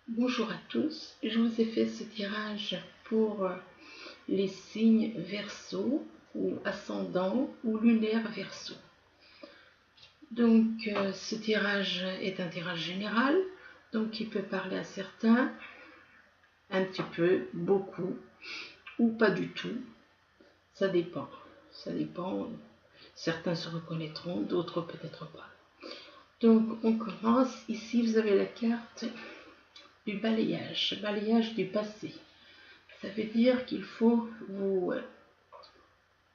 Bonjour à tous, je vous ai fait ce tirage pour les signes Verseau ou ascendant ou lunaire Verseau. Donc ce tirage est un tirage général, donc il peut parler à certains, un petit peu, beaucoup ou pas du tout, ça dépend. Certains se reconnaîtront, d'autres peut-être pas. Donc on commence, ici vous avez la carte du balayage du passé. Ça veut dire qu'il faut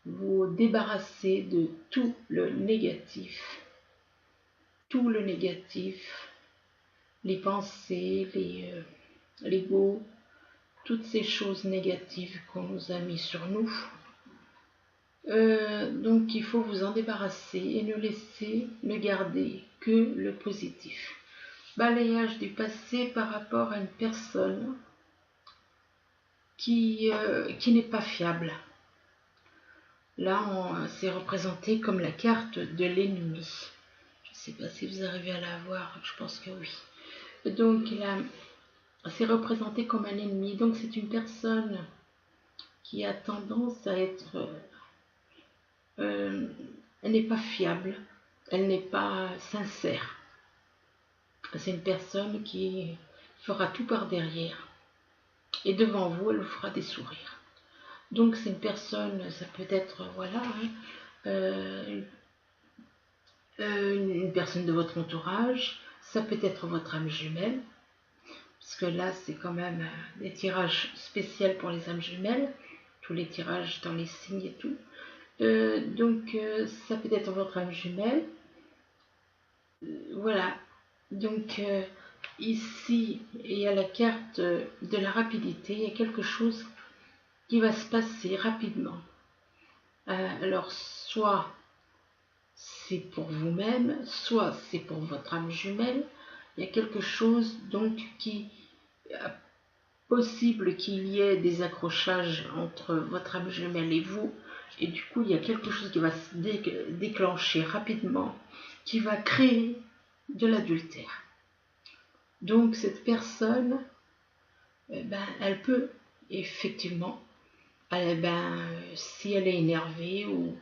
vous débarrasser de tout le négatif, les pensées, l'ego, toutes ces choses négatives qu'on nous a mis sur nous. Donc il faut vous en débarrasser et ne garder que le positif. Balayage du passé par rapport à une personne qui n'est pas fiable. Là, c'est représenté comme la carte de l'ennemi. Je ne sais pas si vous arrivez à la voir, je pense que oui. Donc là, c'est représenté comme un ennemi. Donc c'est une personne qui a tendance à être... elle n'est pas fiable, elle n'est pas sincère. C'est une personne qui fera tout par derrière. Et devant vous, elle vous fera des sourires. Donc c'est une personne, ça peut être, voilà, une personne de votre entourage, ça peut être votre âme jumelle, parce que là c'est quand même des tirages spéciaux pour les âmes jumelles, tous les tirages dans les signes et tout. Donc ça peut être votre âme jumelle. Voilà, donc ici il y a la carte de la rapidité, il y a quelque chose qui va se passer rapidement. Alors soit c'est pour vous-même, soit c'est pour votre âme jumelle. Il y a quelque chose donc qui possible qu'il y ait des accrochages entre votre âme jumelle et vous, et du coup il y a quelque chose qui va se déclencher rapidement, qui va créer de l'adultère. Donc cette personne, elle peut effectivement, si elle est énervée, ou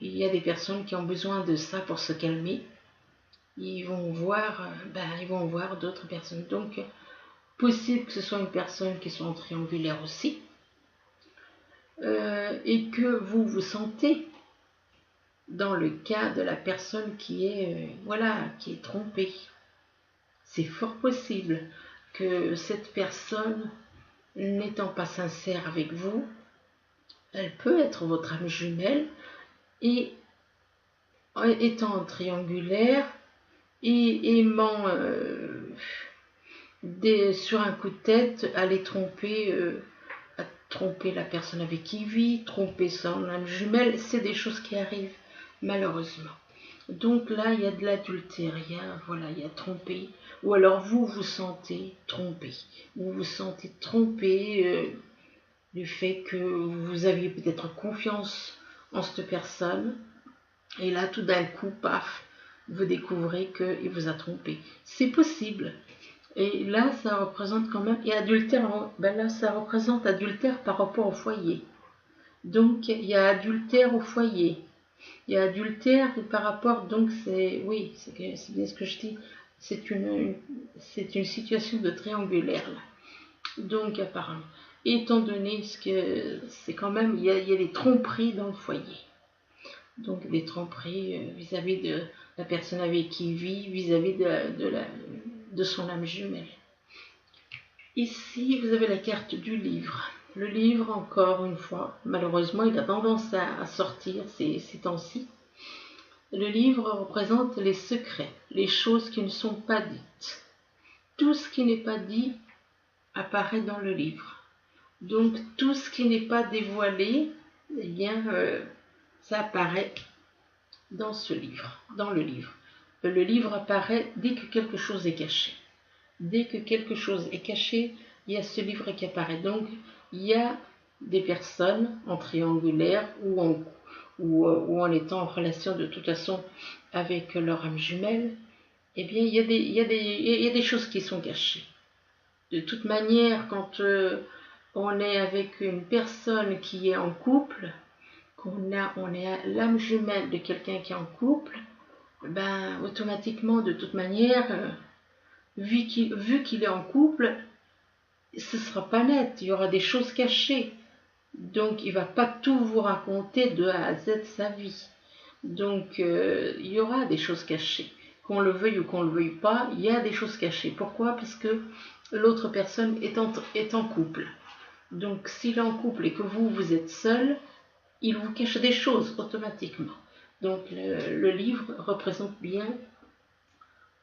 il y a des personnes qui ont besoin de ça pour se calmer, ils vont voir d'autres personnes. Donc possible que ce soit une personne qui soit en triangulaire aussi, et que vous vous sentez dans le cas de la personne qui est qui est trompée. C'est fort possible que cette personne, n'étant pas sincère avec vous, elle peut être votre âme jumelle, et étant triangulaire et aimant sur un coup de tête aller tromper la personne avec qui il vit, tromper son âme jumelle, c'est des choses qui arrivent malheureusement. Donc là, il y a de l'adultère, il y a trompé, ou alors vous vous sentez trompé, du fait que vous aviez peut-être confiance en cette personne, et là tout d'un coup, paf, vous découvrez qu'il vous a trompé. C'est possible. Et là, ça représente quand même, et adultère, là, ça représente adultère par rapport au foyer. Donc, il y a adultère au foyer. Il y a adultère par rapport, donc c'est bien ce que je dis, c'est une situation de triangulaire, là. Donc, apparemment, étant donné que c'est quand même, il y a des tromperies dans le foyer. Donc, des tromperies vis-à-vis de la personne avec qui il vit, vis-à-vis de son âme jumelle. Ici, vous avez la carte du livre. Le livre, encore une fois, malheureusement, il a tendance à sortir ces temps-ci. Le livre représente les secrets, les choses qui ne sont pas dites. Tout ce qui n'est pas dit apparaît dans le livre. Donc, tout ce qui n'est pas dévoilé, eh bien, ça apparaît dans ce livre, dans le livre. Le livre apparaît dès que quelque chose est caché. Dès que quelque chose est caché, il y a ce livre qui apparaît. Donc, il y a des personnes en triangulaire ou en étant en relation de toute façon avec leur âme jumelle, eh bien, il y a des choses qui sont cachées. De toute manière, quand on est avec une personne qui est en couple, on est l'âme jumelle de quelqu'un qui est en couple, ben automatiquement, de toute manière, vu qu'il est en couple, ce sera pas net, il y aura des choses cachées. Donc il va pas tout vous raconter de A à Z de sa vie. Donc il y aura des choses cachées. Qu'on le veuille ou qu'on le veuille pas, il y a des choses cachées. Pourquoi? Parce que l'autre personne est en couple. Donc s'il est en couple et que vous êtes seul, il vous cache des choses automatiquement. Donc le livre représente bien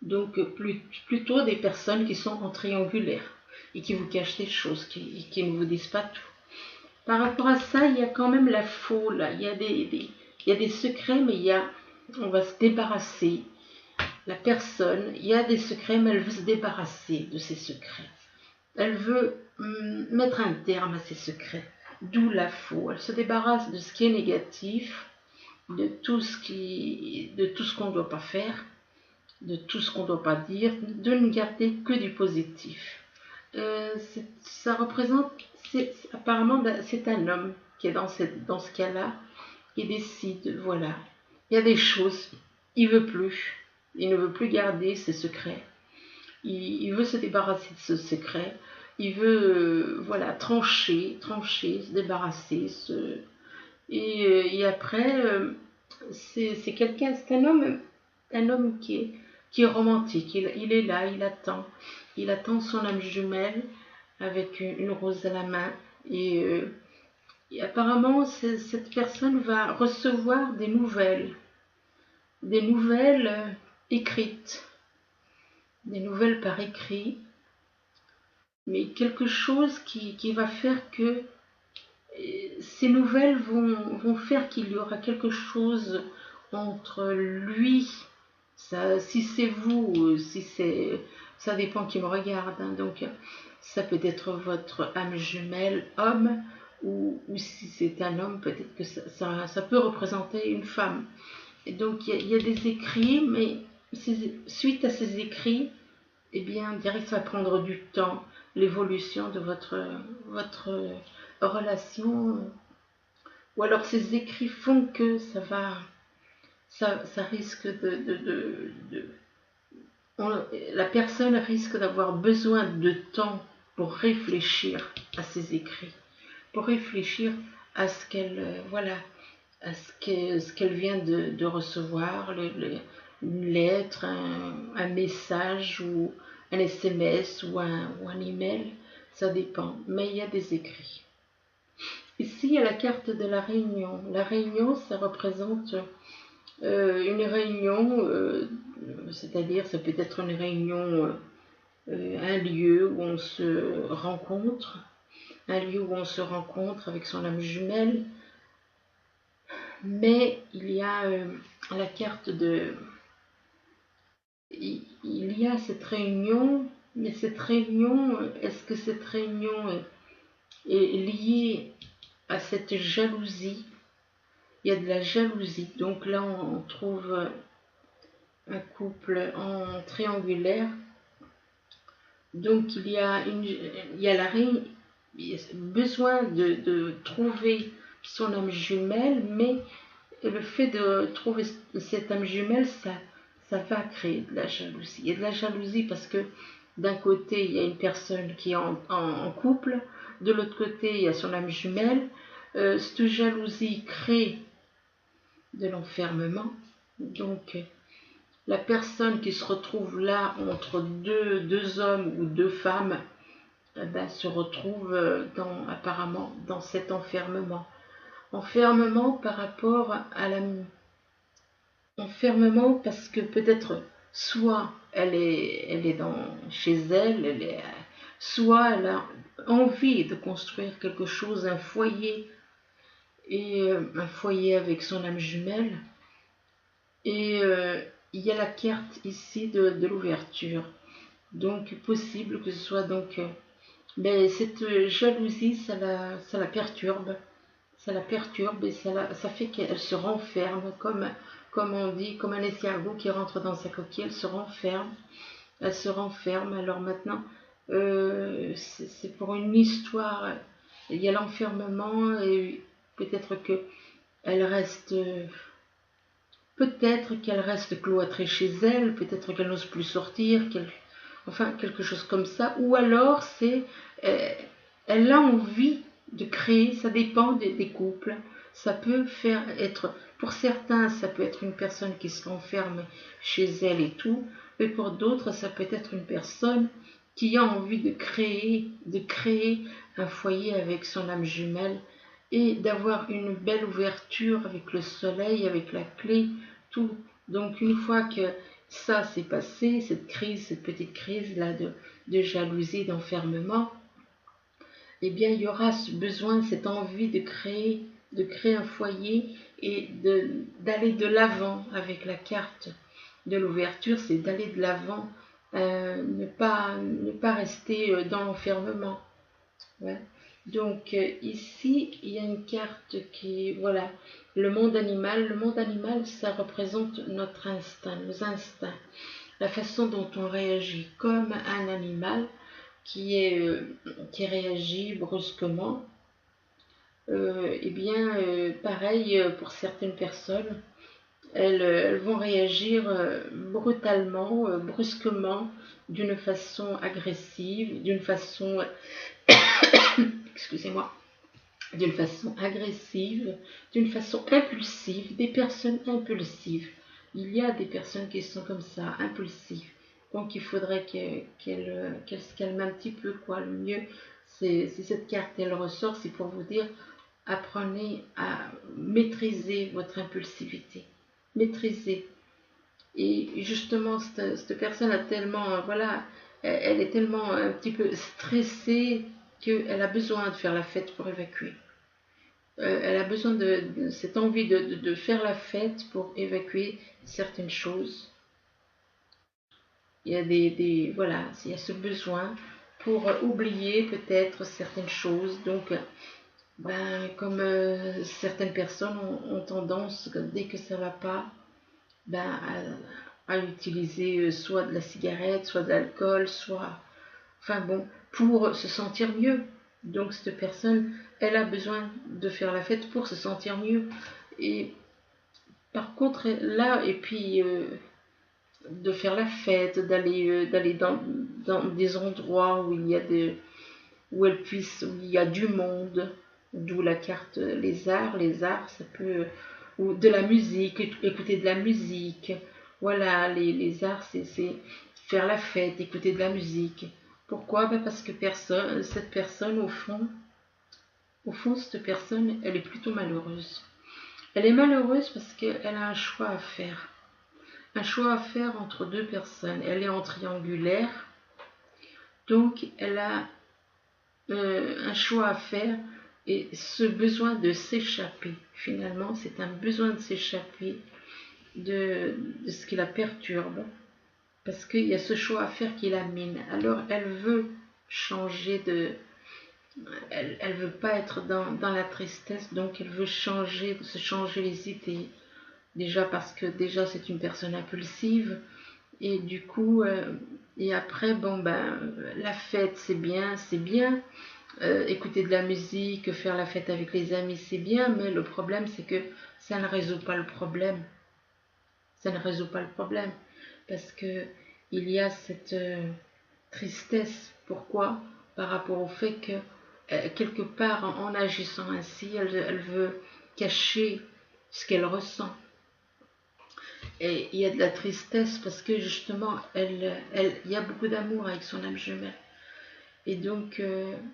donc plutôt des personnes qui sont en triangulaire et qui vous cachent des choses, qui ne vous disent pas tout. Par rapport à ça, il y a quand même la faux, là. Il y a des secrets, mais on va se débarrasser. La personne, il y a des secrets, mais elle veut se débarrasser de ces secrets. Elle veut mettre un terme à ces secrets. D'où la faux. Elle se débarrasse de ce qui est négatif, de tout ce qu'on ne doit pas faire, de tout ce qu'on ne doit pas dire, de ne garder que du positif. Ça représente, apparemment, c'est un homme qui est dans ce cas-là, qui décide, voilà, il y a des choses, il ne veut plus garder ses secrets, il veut se débarrasser de ce secret, il veut, voilà, trancher, se débarrasser, et après, c'est quelqu'un, c'est un homme qui est romantique, il est là, il attend son âme jumelle avec une rose à la main et apparemment cette personne va recevoir des nouvelles écrites, des nouvelles par écrit, mais quelque chose qui va faire que ces nouvelles vont faire qu'il y aura quelque chose entre lui, si c'est vous, ça dépend qui me regarde, hein, donc ça peut être votre âme jumelle homme, ou si c'est un homme, peut-être que ça peut représenter une femme. Et donc il y a des écrits, mais suite à ces écrits, eh bien, direct, ça va prendre du temps, l'évolution de votre relation, ou alors ces écrits font que ça risque la personne risque d'avoir besoin de temps pour réfléchir à ses écrits, pour réfléchir à ce qu'elle voilà, à ce qu'elle vient de recevoir, une lettre, un message ou un SMS ou un email, ça dépend, mais il y a des écrits. Ici, il y a la carte de la réunion. La réunion, ça représente une réunion, c'est-à-dire ça peut être une réunion, un lieu où on se rencontre, avec son âme jumelle, mais il y a la carte de... Il y a cette réunion, mais cette réunion, est-ce que cette réunion est liée à cette jalousie? Il y a de la jalousie, donc là on trouve un couple en triangulaire, donc il y a besoin de trouver son âme jumelle, mais le fait de trouver cette âme jumelle, ça va créer de la jalousie. Il y a de la jalousie parce que d'un côté il y a une personne qui est en couple, de l'autre côté il y a son âme jumelle. Cette jalousie crée de l'enfermement, donc la personne qui se retrouve là entre deux hommes ou deux femmes, se retrouve apparemment dans cet enfermement par rapport à enfermement parce que peut-être soit elle est chez elle, soit elle a envie de construire quelque chose, un foyer, et un foyer avec son âme jumelle, et il y a la carte ici de l'ouverture, donc possible que ce soit donc mais cette jalousie, ça la perturbe, et ça fait qu'elle se renferme, comme on dit, comme un escargot qui rentre dans sa coquille, elle se renferme. Alors maintenant, c'est pour une histoire. Il y a l'enfermement et peut-être que elle reste, peut-être qu'elle reste cloîtrée chez elle, peut-être qu'elle n'ose plus sortir, enfin quelque chose comme ça. Ou alors euh, elle a envie de créer. Ça dépend des couples. Ça peut faire être, pour certains, ça peut être une personne qui se renferme chez elle et tout, mais pour d'autres, ça peut être une personne qui a envie de créer un foyer avec son âme jumelle et d'avoir une belle ouverture avec le soleil, avec la clé, tout. Donc une fois que ça s'est passé, cette crise, cette petite crise là de jalousie, d'enfermement, eh bien il y aura ce besoin, cette envie de créer un foyer et d'aller de l'avant avec la carte de l'ouverture, c'est d'aller de l'avant, ne pas rester dans l'enfermement. Ouais. Donc ici, il y a une carte qui, voilà, le monde animal. Le monde animal, ça représente notre instinct, nos instincts, la façon dont on réagit comme un animal qui réagit brusquement. Eh bien, pareil pour certaines personnes, elles vont réagir brutalement, brusquement, d'une façon agressive, d'une façon, excusez-moi, d'une façon agressive, d'une façon impulsive, des personnes impulsives. Il y a des personnes qui sont comme ça, impulsives. Donc il faudrait qu'elles se calment un petit peu, quoi. Le mieux, c'est si cette carte elle ressort, c'est pour vous dire apprenez à maîtriser votre impulsivité. Maîtriser. Et justement, cette personne a tellement, voilà, elle est tellement un petit peu stressée qu'elle a besoin de faire la fête pour évacuer. Elle a besoin de cette envie de faire la fête pour évacuer certaines choses. Il y a voilà, il y a ce besoin pour oublier peut-être certaines choses. Donc, ben, comme certaines personnes ont tendance, dès que ça va pas, ben, à utiliser soit de la cigarette, soit de l'alcool, soit, enfin bon, pour se sentir mieux. Donc cette personne, elle a besoin de faire la fête pour se sentir mieux. Et par contre, là, et puis de faire la fête, d'aller dans des endroits où où elle puisse, où il y a du monde, d'où la carte les arts, ça peut, ou de la musique, écouter de la musique. Voilà, les arts, c'est faire la fête, écouter de la musique. Pourquoi? Ben parce que cette personne, au fond, cette personne, elle est plutôt malheureuse. Elle est malheureuse parce qu'elle a un choix à faire. Un choix à faire entre deux personnes. Elle est en triangulaire, donc elle a un choix à faire et ce besoin de s'échapper. Finalement, c'est un besoin de s'échapper de ce qui la perturbe parce qu'il y a ce choix à faire qui la mine. Alors elle veut changer elle veut pas être dans la tristesse, donc elle veut se changer les idées. Déjà parce que déjà c'est une personne impulsive et du coup et après bon ben la fête c'est bien, écouter de la musique, faire la fête avec les amis c'est bien, mais le problème c'est que ça ne résout pas le problème. Ça ne résout pas le problème parce que il y a cette tristesse. Pourquoi? Par rapport au fait que quelque part en agissant ainsi, elle veut cacher ce qu'elle ressent. Et il y a de la tristesse parce que justement, il y a beaucoup d'amour avec son âme jumelle. Et donc,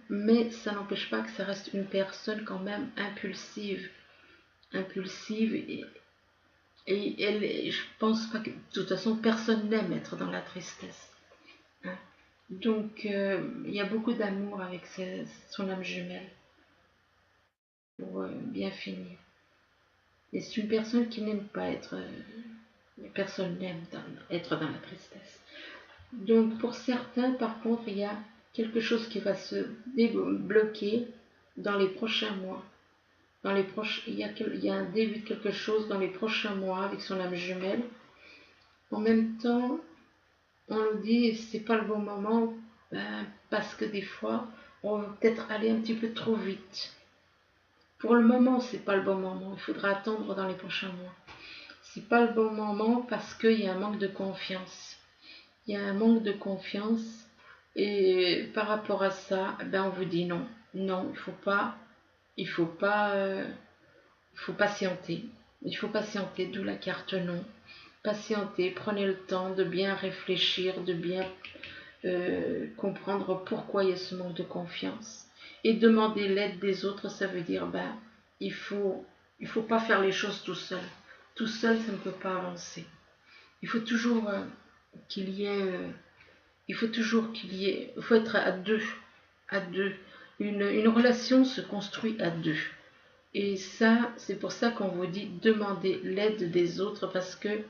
mais ça n'empêche pas que ça reste une personne quand même impulsive. Impulsive et je pense pas que de toute façon personne n'aime être dans la tristesse. Hein. Donc, il y a beaucoup d'amour avec son âme jumelle pour bien finir. Et c'est une personne qui n'aime pas être. Personne n'aime être dans la tristesse. Donc, pour certains, par contre, il y a quelque chose qui va se débloquer dans les prochains mois. Il y a un début de quelque chose dans les prochains mois avec son âme jumelle. En même temps, on nous dit c'est pas le bon moment Parce que des fois, on va peut-être aller un petit peu trop vite. Pour le moment, c'est pas le bon moment. Il faudra attendre dans les prochains mois. C'est pas le bon moment parce qu'il y a un manque de confiance. Il y a un manque de confiance et par rapport à ça, on vous dit non. Non, il faut patienter. Il faut patienter, d'où la carte non. Patientez, prenez le temps de bien réfléchir, de bien comprendre pourquoi il y a ce manque de confiance. Et demander l'aide des autres, ça veut dire, il faut pas faire les choses tout seul. Tout seul, ça ne peut pas avancer. Il faut toujours qu'il y ait, il faut être à deux, à deux. Une relation se construit à deux. Et ça, c'est pour ça qu'on vous dit demander l'aide des autres parce que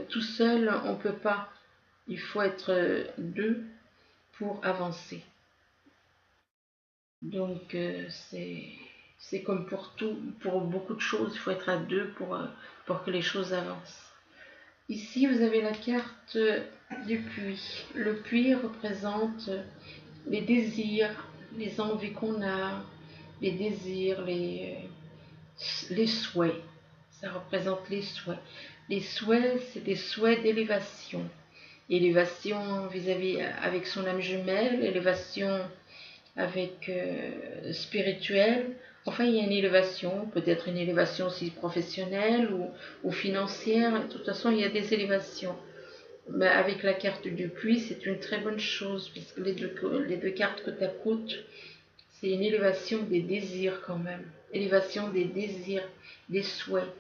tout seul, on ne peut pas. Il faut être deux pour avancer. Donc, c'est comme pour tout, pour beaucoup de choses, il faut être à deux pour que les choses avancent. Ici, vous avez la carte du puits. Le puits représente les désirs, les envies qu'on a, les désirs, les souhaits. Ça représente les souhaits. Les souhaits, c'est des souhaits d'élévation. Élévation vis-à-vis avec son âme jumelle, élévation avec spirituelle. Enfin, il y a une élévation, peut-être une élévation aussi professionnelle ou financière. De toute façon, il y a des élévations. Mais avec la carte du puits, c'est une très bonne chose, puisque les deux cartes que tu coûtent, c'est une élévation des désirs quand même. Élévation des désirs, des souhaits.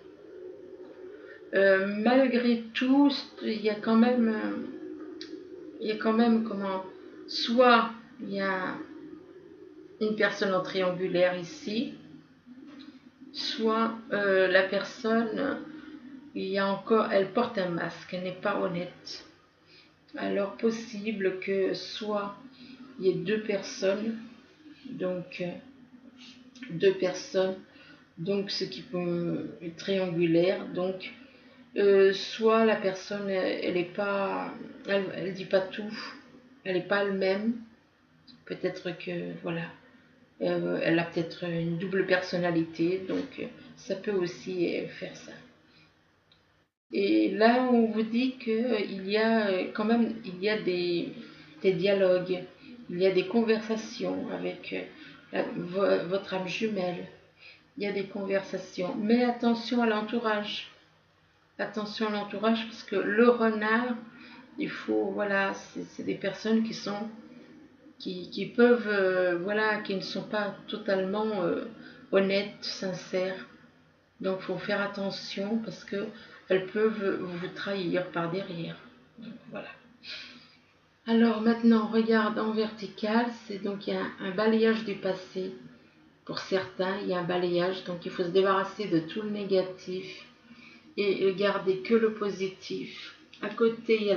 Malgré tout, il y a quand même comment, soit il y a une personne en triangulaire ici, soit la personne, elle porte un masque, elle n'est pas honnête. Alors possible que soit il y ait deux personnes, donc ce qui peut être triangulaire, donc soit la personne elle dit pas tout, elle n'est pas elle-même, peut-être que voilà, elle a peut-être une double personnalité, donc ça peut aussi faire ça. Et là, on vous dit qu'il y a quand même des dialogues, il y a des conversations avec votre âme jumelle. Il y a des conversations. Mais attention à l'entourage. Attention à l'entourage parce que le renard, voilà, c'est des personnes qui peuvent, voilà, qui ne sont pas totalement honnêtes, sincères. Donc, il faut faire attention parce que elles peuvent vous trahir par derrière. Donc, voilà. Alors maintenant, on regarde en vertical, c'est donc il y a un balayage du passé. Pour certains, il y a un balayage, donc il faut se débarrasser de tout le négatif et garder que le positif. À côté,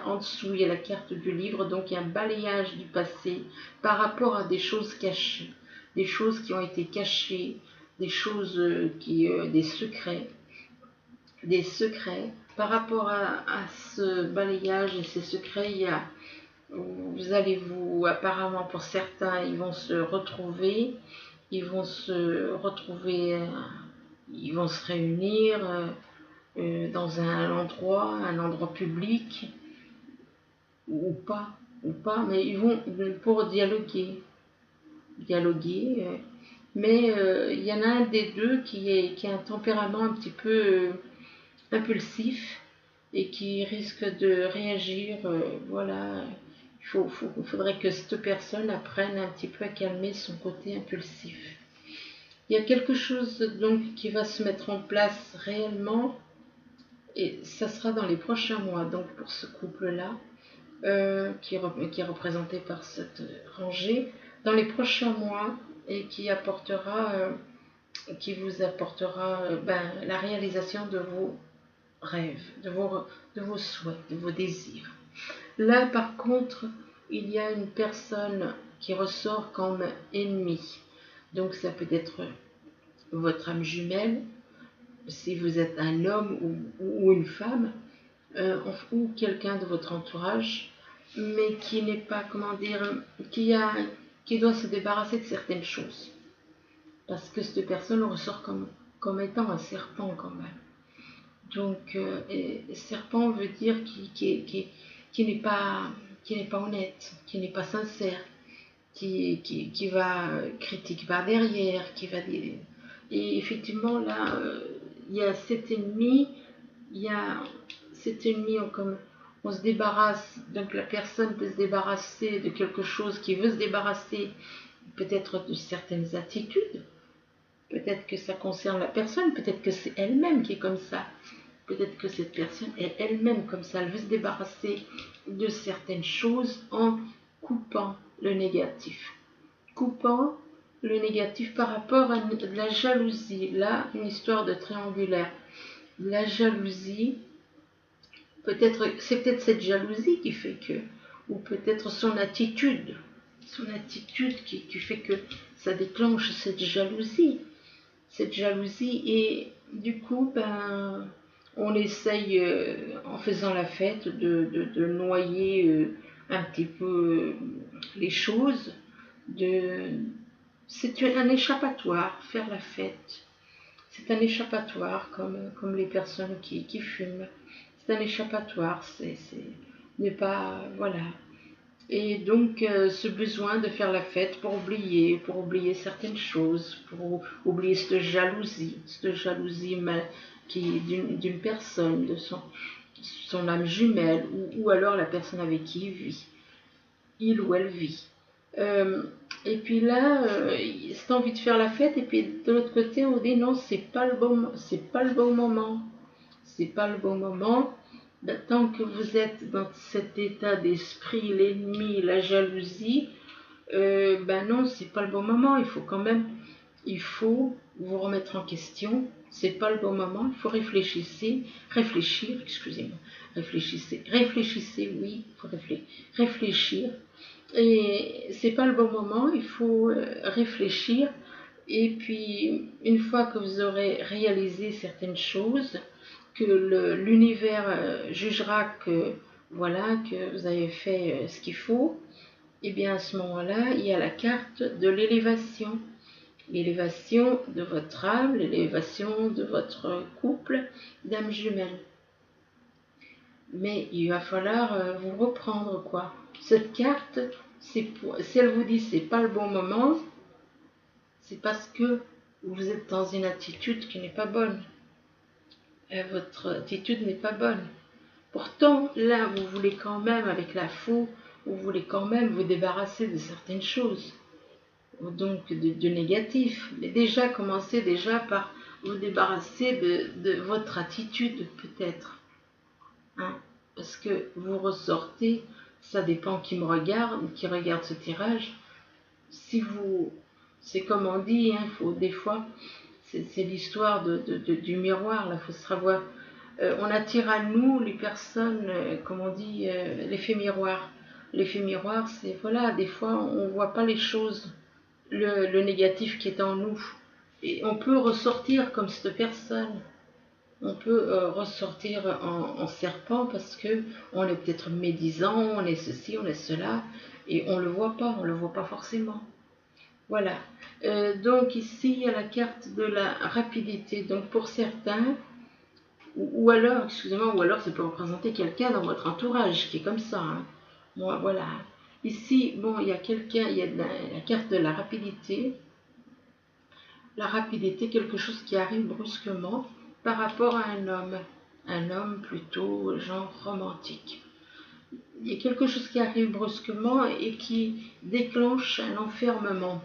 en dessous, il y a la carte du livre, donc il y a un balayage du passé par rapport à des choses cachées, des choses qui ont été cachées, des choses des secrets. Par rapport à ce balayage et ces secrets, apparemment pour certains, ils vont se retrouver, ils vont se réunir dans un endroit public ou pas, mais ils vont pour dialoguer. Mais il y en a un des deux qui a un tempérament un petit peu impulsif et qui risque de réagir, voilà. Il faudrait que cette personne apprenne un petit peu à calmer son côté impulsif. Il y a quelque chose donc qui va se mettre en place réellement et ça sera dans les prochains mois, donc pour ce couple-là, qui est représenté par cette rangée, dans les prochains mois et qui vous apportera la réalisation de vos rêves, de vos souhaits, de vos désirs. Là, par contre, il y a une personne qui ressort comme ennemie. Donc, ça peut être votre âme jumelle, si vous êtes un homme ou une femme, ou quelqu'un de votre entourage. mais qui n'est pas, comment dire, qui doit se débarrasser de certaines choses. Parce que cette personne ressort comme étant un serpent quand même. Donc, serpent veut dire qui n'est pas honnête, qui n'est pas sincère, qui va critiquer par derrière, qui va dire. Et effectivement, là, il y a cet ennemi, comme on se débarrasse, donc la personne peut se débarrasser de quelque chose, qui veut se débarrasser peut-être de certaines attitudes, peut-être que ça concerne la personne, peut-être que c'est elle-même qui est comme ça. Peut-être que cette personne est elle-même comme ça, elle veut se débarrasser de certaines choses en coupant le négatif. Coupant le négatif par rapport à de la jalousie. Là, une histoire de triangulaire. La jalousie, c'est peut-être cette jalousie qui fait que, ou peut-être son attitude qui fait que ça déclenche cette jalousie. Et du coup, on essaye, en faisant la fête, de noyer un petit peu les choses. C'est un échappatoire, faire la fête. C'est un échappatoire, comme les personnes qui fument. C'est un échappatoire, c'est ne pas... Voilà. Et donc, ce besoin de faire la fête pour oublier certaines choses, pour oublier cette jalousie qui est d'une personne, de son âme jumelle, ou alors la personne avec qui il ou elle vit. Et puis là, c'est envie de faire la fête, et puis de l'autre côté, on dit non, c'est pas le bon moment. C'est pas le bon moment. Tant que vous êtes dans cet état d'esprit, l'ennemi, la jalousie, non, c'est pas le bon moment. Il faut vous remettre en question. C'est pas le bon moment. Il faut réfléchir. Excusez-moi. Réfléchissez, oui. Il faut réfléchir. Et c'est pas le bon moment. Il faut réfléchir. Et puis, une fois que vous aurez réalisé certaines choses, que l'univers jugera que voilà, que vous avez fait ce qu'il faut, et bien à ce moment-là, il y a la carte de l'élévation. L'élévation de votre âme, l'élévation de votre couple d'âme jumelle. Mais il va falloir vous reprendre, quoi. Cette carte, si elle vous dit c'est pas le bon moment, c'est parce que vous êtes dans une attitude qui n'est pas bonne. Votre attitude n'est pas bonne. Pourtant, là, vous voulez quand même, avec la faux, vous voulez quand même vous débarrasser de certaines choses, donc de négatif. Mais déjà, commencez déjà par vous débarrasser de votre attitude, peut-être. Hein, parce que vous ressortez, ça dépend qui regarde ce tirage. C'est comme on dit, hein, faut des fois, c'est l'histoire du miroir, là, il faut savoir. On attire à nous les personnes, comme on dit, l'effet miroir. L'effet miroir, c'est, voilà, des fois, on ne voit pas les choses, le négatif qui est en nous. Et on peut ressortir comme cette personne. On peut ressortir en serpent parce que on est peut-être médisant, on est ceci, on est cela, et on ne le voit pas forcément. Voilà. Donc ici, il y a la carte de la rapidité. Donc pour certains, ou alors ça peut représenter quelqu'un dans votre entourage qui est comme ça. Hein. Moi, voilà. Ici, bon, il y a la carte de la rapidité. La rapidité, quelque chose qui arrive brusquement par rapport à un homme plutôt genre romantique. Il y a quelque chose qui arrive brusquement et qui déclenche un enfermement.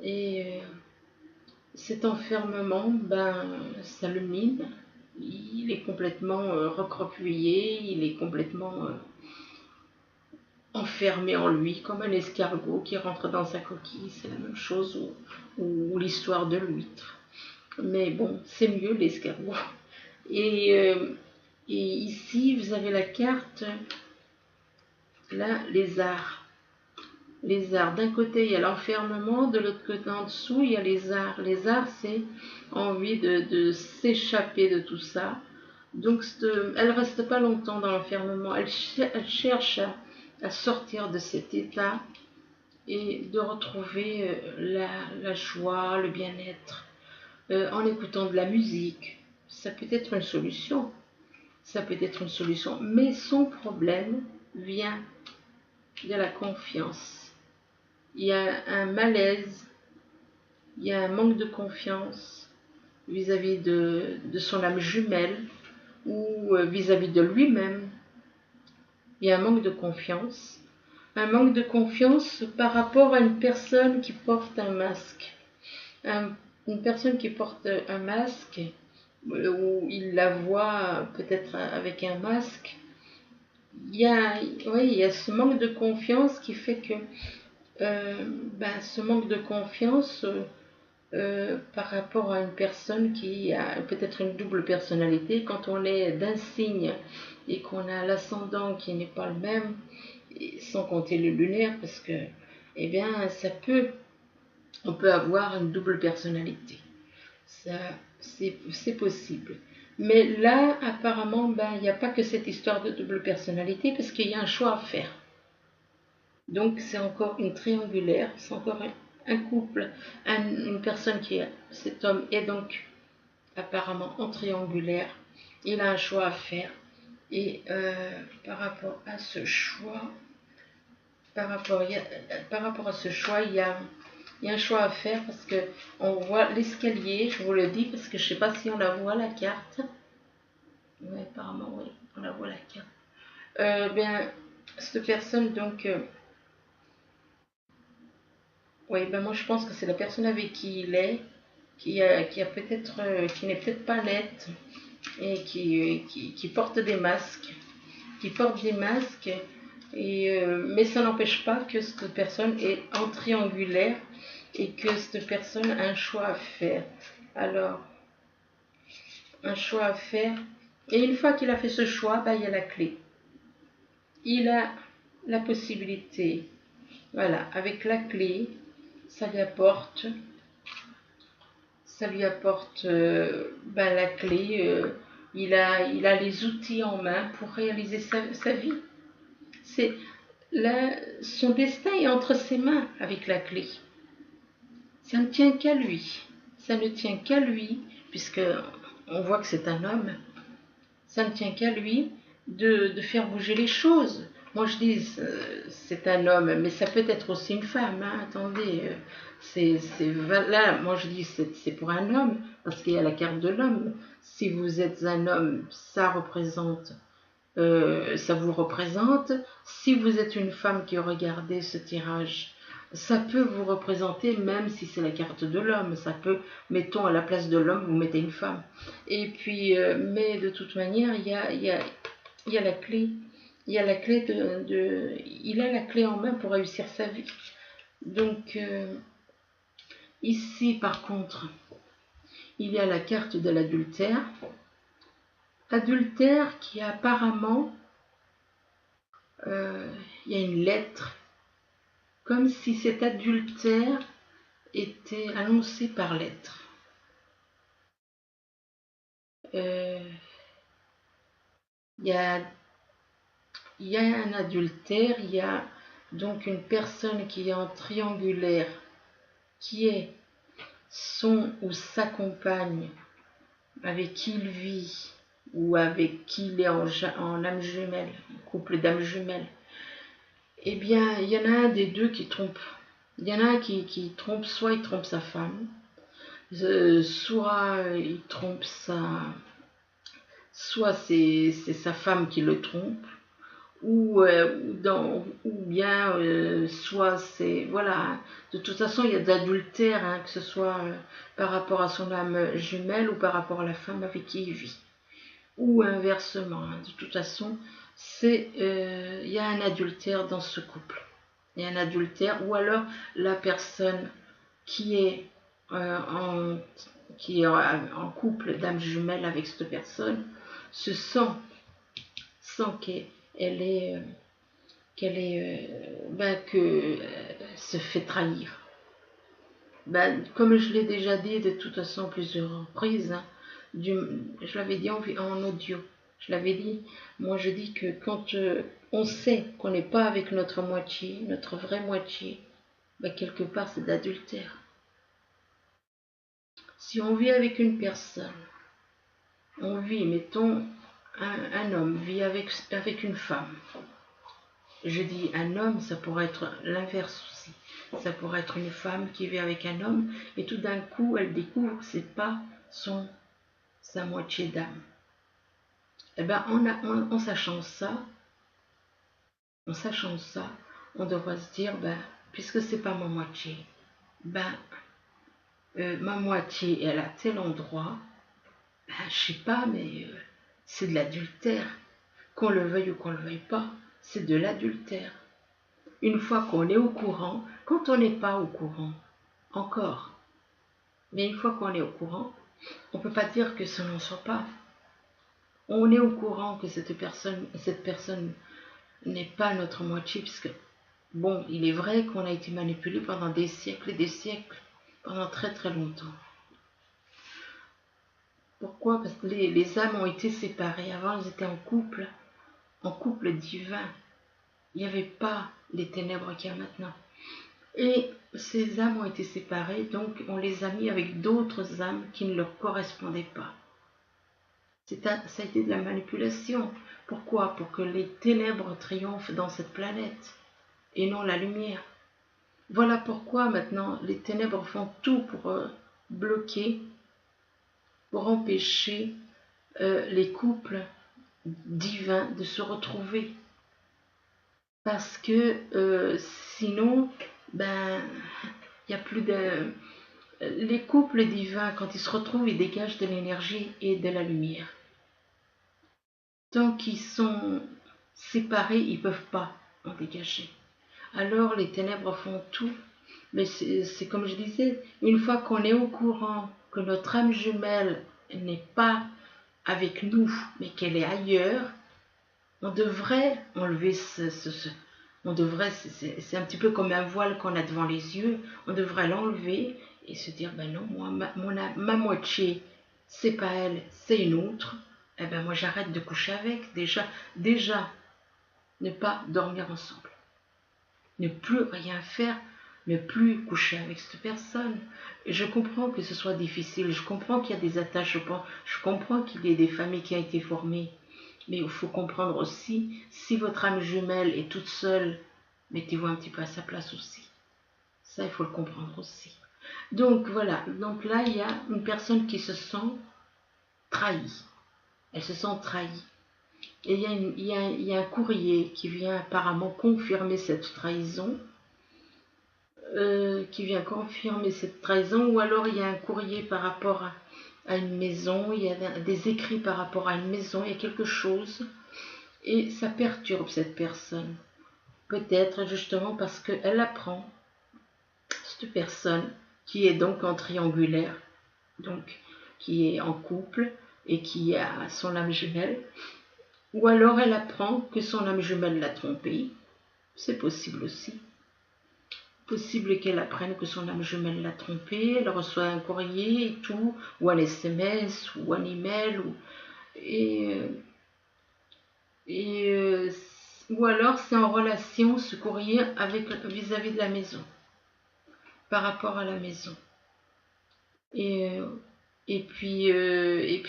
Et cet enfermement, ça le mine. Il est complètement recroquevillé, il est complètement enfermé en lui, comme un escargot qui rentre dans sa coquille. C'est la même chose, ou l'histoire de l'huître. Mais bon, c'est mieux l'escargot. Et ici, vous avez la carte, là, les arts. Les arts, d'un côté, il y a l'enfermement, de l'autre côté, en dessous, il y a les arts. Les arts, c'est envie de s'échapper de tout ça, Donc elle reste pas longtemps dans l'enfermement, elle cherche à sortir de cet état et de retrouver la joie, le bien-être, en écoutant de la musique. Ça peut être une solution, ça peut être une solution, mais son problème vient de la confiance. Il y a un malaise, il y a un manque de confiance vis-à-vis de son âme jumelle ou vis-à-vis de lui-même. Il y a un manque de confiance par rapport à une personne qui porte un masque. Une personne qui porte un masque, où il la voit peut-être avec un masque, oui, il y a ce manque de confiance qui fait que ce manque de confiance par rapport à une personne qui a peut-être une double personnalité, quand on est d'un signe et qu'on a l'ascendant qui n'est pas le même, sans compter le lunaire, parce que eh bien on peut avoir une double personnalité. Ça, c'est possible. Mais là, apparemment, il n'y a pas que cette histoire de double personnalité, parce qu'il y a un choix à faire. Donc, c'est encore une triangulaire, c'est encore un couple, une personne cet homme est donc apparemment en triangulaire. Il a un choix à faire. Et par rapport à ce choix, il y a un choix à faire, parce que on voit l'escalier, je vous le dis, parce que je ne sais pas si on la voit la carte. Oui, apparemment, oui, on la voit la carte. Cette personne, donc, oui, moi je pense que c'est la personne avec qui il est, qui n'est peut-être pas nette et qui porte des masques, mais ça n'empêche pas que cette personne est en triangulaire et que cette personne a un choix à faire. Alors, un choix à faire. Et une fois qu'il a fait ce choix, il y a la clé. Il a la possibilité. Voilà, avec la clé, ça lui apporte la clé. Il a les outils en main pour réaliser sa vie. Son destin est entre ses mains avec la clé. Ça ne tient qu'à lui. Ça ne tient qu'à lui, puisque on voit que c'est un homme. Ça ne tient qu'à lui de faire bouger les choses. Moi je dis c'est un homme, mais ça peut être aussi une femme. Hein. Attendez, là, moi je dis c'est pour un homme, parce qu'il y a la carte de l'homme. Si vous êtes un homme, ça vous représente. Si vous êtes une femme qui regardez ce tirage, ça peut vous représenter, même si c'est la carte de l'homme. Ça peut, mettons à la place de l'homme, vous mettez une femme. Et puis, mais de toute manière, il y a la clé. Il a la clé en main pour réussir sa vie. Donc, ici, par contre, il y a la carte de l'adultère. Adultère qui apparemment, il y a une lettre, comme si cet adultère était annoncé par lettre. Il y a un adultère, il y a donc une personne qui est en triangulaire, qui est son ou sa compagne, avec qui il vit, ou avec qui il est en âme jumelle, couple d'âme jumelle. Eh bien, il y en a un des deux qui trompe. Il y en a un qui trompe, soit il trompe sa femme, soit il trompe soit c'est sa femme qui le trompe, ou bien soit c'est, voilà, de toute façon il y a de l'adultère, hein, que ce soit par rapport à son âme jumelle ou par rapport à la femme avec qui il vit, ou inversement, hein. De toute façon il y a un adultère dans ce couple. Il y a un adultère, ou alors la personne qui est en couple d'âme jumelle avec cette personne sent que se fait trahir. Comme je l'ai déjà dit de toute façon plusieurs reprises, hein, je l'avais dit en audio, je l'avais dit, moi je dis que quand on sait qu'on n'est pas avec notre moitié, notre vraie moitié, ben quelque part c'est de l'adultère. Si on vit avec une personne, on vit, mettons, un homme vit avec une femme. Je dis un homme, ça pourrait être l'inverse aussi. Ça pourrait être une femme qui vit avec un homme et tout d'un coup elle découvre que c'est pas sa moitié d'âme. Eh ben en sachant ça, on devrait se dire, ben, puisque c'est pas ma moitié, ben ma moitié elle a tel endroit, ben, je sais pas, mais c'est de l'adultère. Qu'on le veuille ou qu'on le veuille pas, c'est de l'adultère. Une fois qu'on est au courant, quand on n'est pas au courant, encore, mais une fois qu'on est au courant, on ne peut pas dire que ce n'en soit pas. On est au courant que cette personne n'est pas notre moitié, puisque, bon, il est vrai qu'on a été manipulé pendant des siècles et des siècles, pendant très très longtemps. Pourquoi? Parce que les âmes ont été séparées. Avant, elles étaient en couple divin. Il n'y avait pas les ténèbres qu'il y a maintenant. Et ces âmes ont été séparées, donc on les a mis avec d'autres âmes qui ne leur correspondaient pas. Ça a été de la manipulation. Pourquoi? Pour que les ténèbres triomphent dans cette planète et non la lumière. Voilà pourquoi maintenant les ténèbres font tout pour bloquer, pour empêcher les couples divins de se retrouver. Parce que sinon, ben, il n'y a plus de... Les couples divins, quand ils se retrouvent, ils dégagent de l'énergie et de la lumière. Tant qu'ils sont séparés, ils ne peuvent pas en dégager. Alors les ténèbres font tout. Mais c'est comme je disais, une fois qu'on est au courant que notre âme jumelle n'est pas avec nous, mais qu'elle est ailleurs, on devrait enlever on devrait, c'est un petit peu comme un voile qu'on a devant les yeux, on devrait l'enlever et se dire, ben non, moi, ma moitié, c'est pas elle, c'est une autre, eh ben moi j'arrête de coucher avec, déjà, ne pas dormir ensemble, ne plus rien faire, ne plus coucher avec cette personne. Je comprends que ce soit difficile, je comprends qu'il y a des attachements, je comprends qu'il y ait des familles qui ont été formées, mais il faut comprendre aussi, si votre âme jumelle est toute seule, mettez-vous un petit peu à sa place aussi. Ça, il faut le comprendre aussi. Donc voilà, donc là, il y a une personne qui se sent trahie. Elle se sent trahie. Et il y a un courrier qui vient apparemment confirmer cette trahison. Ou alors il y a un courrier par rapport à une maison, il y a des écrits par rapport à une maison, il y a quelque chose. Et ça perturbe cette personne. Peut-être justement parce qu'elle apprend, cette personne qui est donc en triangulaire, donc qui est en couple et qui a son âme jumelle, ou alors elle apprend que son âme jumelle l'a trompée, c'est possible aussi. Possible qu'elle apprenne que son âme jumelle l'a trompée, elle reçoit un courrier et tout, ou un SMS, ou un email, ou alors c'est en relation ce courrier avec vis-à-vis de la maison, par rapport à la maison. Et puis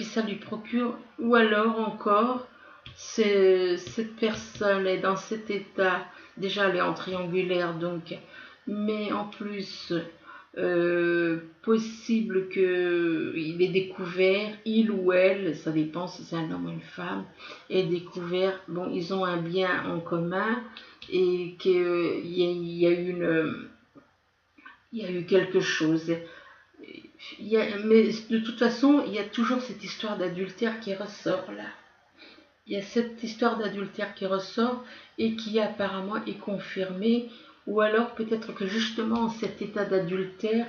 ça lui procure, ou alors encore, cette personne est dans cet état, déjà elle est en triangulaire, donc, mais en plus, possible qu'il ait découvert, il ou elle, ça dépend si c'est un homme ou une femme, ait découvert, bon, ils ont un bien en commun, et qu'il y a eu quelque chose. Mais de toute façon, il y a toujours cette histoire d'adultère qui ressort là. Il y a cette histoire d'adultère qui ressort et qui apparemment est confirmée, ou alors peut-être que justement cet état d'adultère,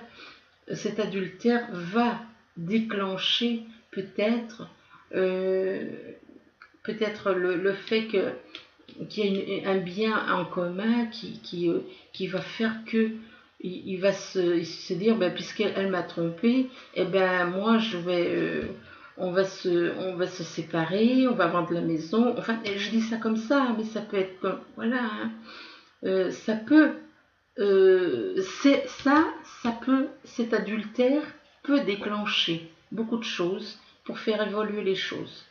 cet adultère va déclencher peut-être le fait qu'il y ait un bien en commun qui va faire que il va se dire, ben, puisqu'elle m'a trompé, eh ben moi on va se séparer, on va vendre la maison. Enfin, je dis ça comme ça, mais ça peut être comme, voilà, hein. Ça peut, cet adultère peut déclencher beaucoup de choses pour faire évoluer les choses,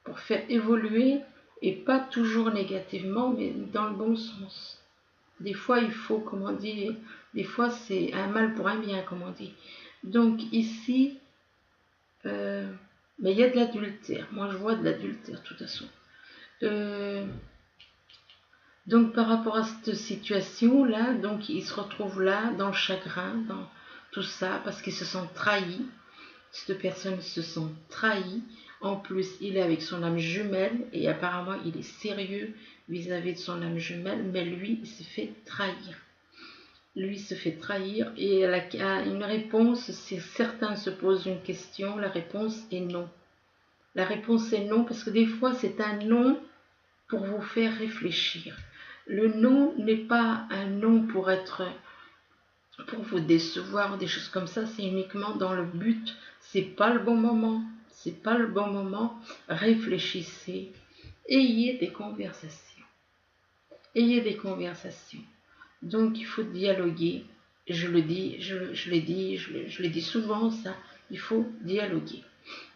pour faire évoluer, et pas toujours négativement, mais dans le bon sens. Des fois, il faut, comment on dit, des fois c'est un mal pour un bien, comme on dit. Donc ici, mais il y a de l'adultère. Moi, je vois de l'adultère, de toute façon. Donc par rapport à cette situation-là, donc il se retrouve là, dans le chagrin, dans tout ça, parce qu'il se sent trahi. Cette personne se sent trahie. En plus, il est avec son âme jumelle et apparemment, il est sérieux vis-à-vis de son âme jumelle, mais lui, il se fait trahir. Lui se fait trahir et elle a une réponse. Si certains se posent une question, la réponse est non. La réponse est non parce que des fois, c'est un non pour vous faire réfléchir. Le non n'est pas un non pour vous décevoir, des choses comme ça, c'est uniquement dans le but, c'est pas le bon moment, c'est pas le bon moment, réfléchissez, ayez des conversations, ayez des conversations. Donc il faut dialoguer, je le dis, je l'ai dit souvent ça, il faut dialoguer.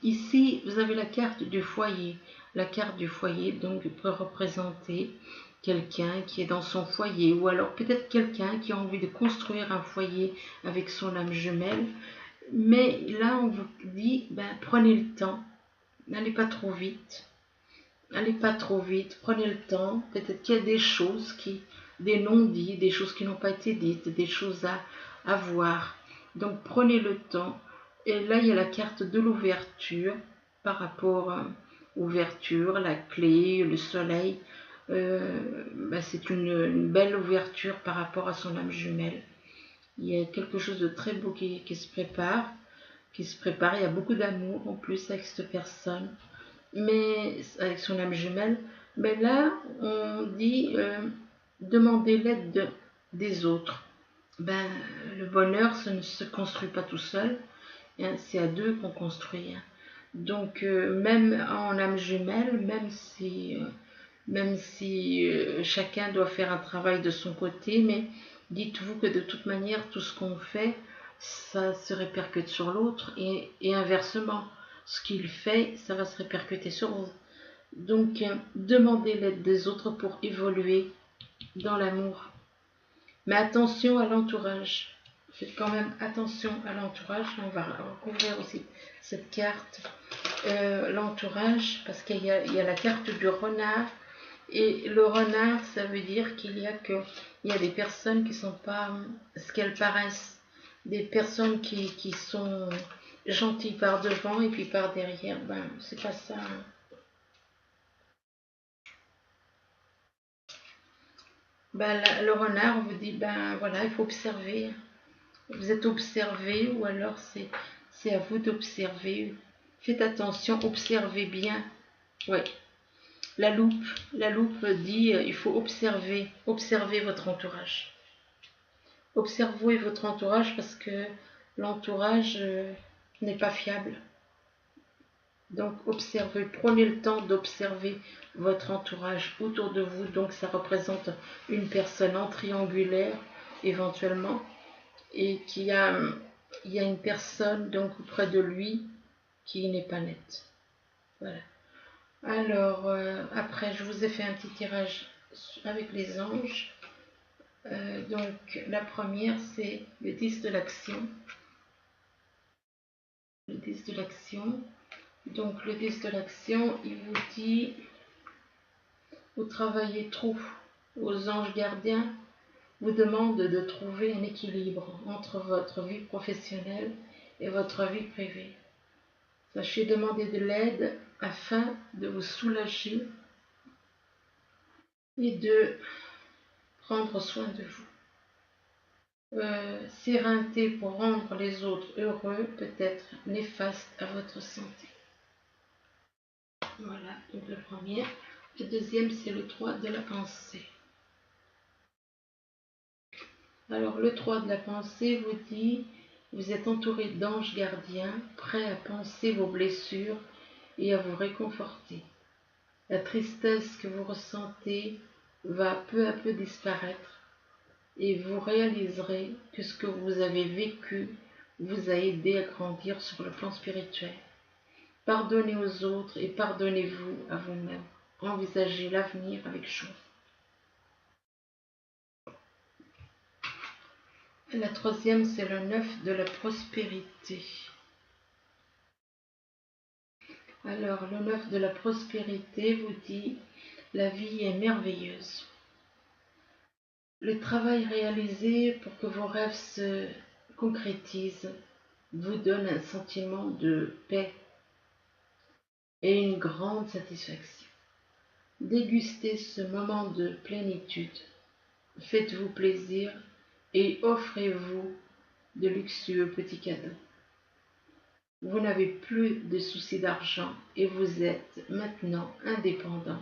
Ici, vous avez la carte du foyer. La carte du foyer, donc, peut représenter quelqu'un qui est dans son foyer, ou alors peut-être quelqu'un qui a envie de construire un foyer avec son âme jumelle. Mais là, on vous dit, ben, prenez le temps, n'allez pas trop vite. N'allez pas trop vite, prenez le temps. Peut-être qu'il y a des non-dits, des choses qui n'ont pas été dites, des choses à voir. Donc prenez le temps. Et là, il y a la carte de l'ouverture par rapport à l'ouverture, la clé, le soleil. C'est une belle ouverture par rapport à son âme jumelle. Il y a quelque chose de très beau qui se prépare. Il y a beaucoup d'amour en plus avec cette personne, mais avec son âme jumelle. Mais là, on dit demander l'aide des autres. Ben, le bonheur, ça ne se construit pas tout seul, hein, c'est à deux qu'on construit. Hein. Donc, même en âme jumelle, même si chacun doit faire un travail de son côté, mais dites-vous que de toute manière, tout ce qu'on fait, ça se répercute sur l'autre et inversement. Ce qu'il fait, ça va se répercuter sur vous. Donc, demandez l'aide des autres pour évoluer dans l'amour. Mais attention à l'entourage. Faites quand même attention à l'entourage. On va recouvrir aussi cette carte. L'entourage, parce qu'il y a la carte du renard. Et le renard, ça veut dire qu'il y a des personnes qui ne sont pas ce qu'elles paraissent. Des personnes qui sont gentilles par devant et puis par derrière. Ben, c'est pas ça. Ben, le renard, on vous dit, ben voilà, il faut observer. Vous êtes observé ou alors c'est à vous d'observer. Faites attention, observez bien. Ouais. La loupe dit, il faut observer votre entourage. Observez votre entourage parce que l'entourage n'est pas fiable. Donc observez, prenez le temps d'observer votre entourage autour de vous. Donc ça représente une personne en triangulaire éventuellement et il y a une personne donc auprès de lui qui n'est pas nette. Voilà. Alors après je vous ai fait un petit tirage avec les anges. Donc la première c'est le 10 de l'action. Le 10 de l'action. Donc le 10 de l'action, il vous dit, vous travaillez trop. Vos anges gardiens vous demandent de trouver un équilibre entre votre vie professionnelle et votre vie privée. Sachez demander de l'aide afin de vous soulager et de prendre soin de vous. S'éreinter pour rendre les autres heureux peut être néfaste à votre santé. Voilà, donc la première. Le deuxième, c'est le 3 de la pensée. Alors, le 3 de la pensée vous dit, Vous êtes entouré d'anges gardiens, prêts à panser vos blessures et à vous réconforter. La tristesse que vous ressentez va peu à peu disparaître et vous réaliserez que ce que vous avez vécu vous a aidé à grandir sur le plan spirituel. Pardonnez aux autres et pardonnez-vous à vous-même. Envisagez l'avenir avec joie. La troisième, c'est le 9 de la prospérité. Alors, le 9 de la prospérité vous dit « La vie est merveilleuse ». Le travail réalisé pour que vos rêves se concrétisent vous donne un sentiment de paix et une grande satisfaction. Dégustez ce moment de plénitude. Faites-vous plaisir et offrez-vous de luxueux petits cadeaux. Vous n'avez plus de soucis d'argent et vous êtes maintenant indépendant.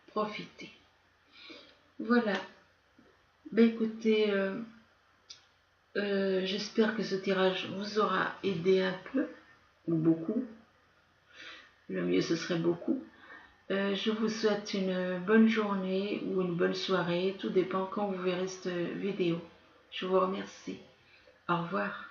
Profitez. Voilà. Écoutez, j'espère que ce tirage vous aura aidé un peu ou beaucoup. Le mieux, ce serait beaucoup. Je vous souhaite une bonne journée ou une bonne soirée. Tout dépend quand vous verrez cette vidéo. Je vous remercie. Au revoir.